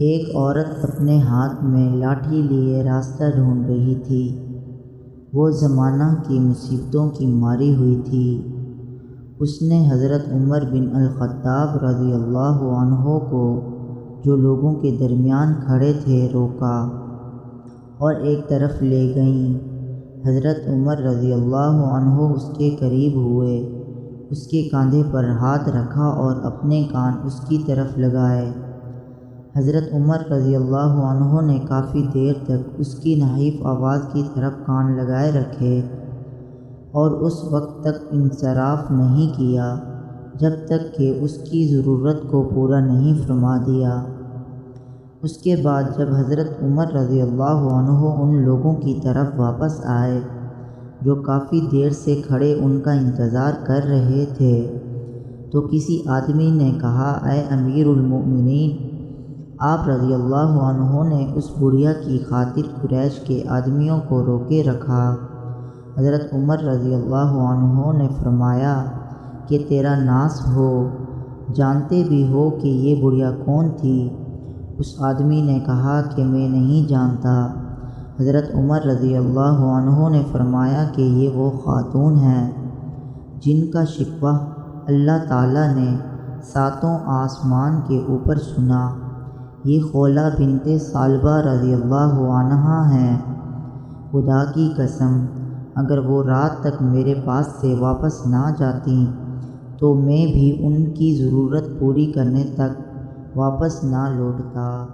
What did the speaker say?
ایک عورت اپنے ہاتھ میں لاٹھی لیے راستہ ڈھونڈ رہی تھی۔ وہ زمانہ کی مصیبتوں کی ماری ہوئی تھی۔ اس نے حضرت عمر بن الخطاب رضی اللہ عنہ کو، جو لوگوں کے درمیان کھڑے تھے، روکا اور ایک طرف لے گئیں۔ حضرت عمر رضی اللہ عنہ اس کے قریب ہوئے، اس کے کاندھے پر ہاتھ رکھا اور اپنے کان اس کی طرف لگائے۔ حضرت عمر رضی اللہ عنہ نے کافی دیر تک اس کی نحیف آواز کی طرف کان لگائے رکھے اور اس وقت تک انصراف نہیں کیا جب تک کہ اس کی ضرورت کو پورا نہیں فرما دیا۔ اس کے بعد جب حضرت عمر رضی اللہ عنہ ان لوگوں کی طرف واپس آئے جو کافی دیر سے کھڑے ان کا انتظار کر رہے تھے، تو کسی آدمی نے کہا، اے امیر المؤمنین، آپ رضی اللہ عنہ نے اس بڑھیا کی خاطر قریش کے آدمیوں کو روکے رکھا۔ حضرت عمر رضی اللہ عنہ نے فرمایا کہ تیرا ناس ہو، جانتے بھی ہو کہ یہ بڑھیا کون تھی؟ اس آدمی نے کہا کہ میں نہیں جانتا۔ حضرت عمر رضی اللہ عنہ نے فرمایا کہ یہ وہ خاتون ہیں جن کا شکوہ اللہ تعالیٰ نے ساتوں آسمان کے اوپر سنا۔ یہ خولہ بنت ثعلبہ رضی اللہ عنہا ہیں۔ خدا کی قسم، اگر وہ رات تک میرے پاس سے واپس نہ جاتیں تو میں بھی ان کی ضرورت پوری کرنے تک واپس نہ لوٹتا۔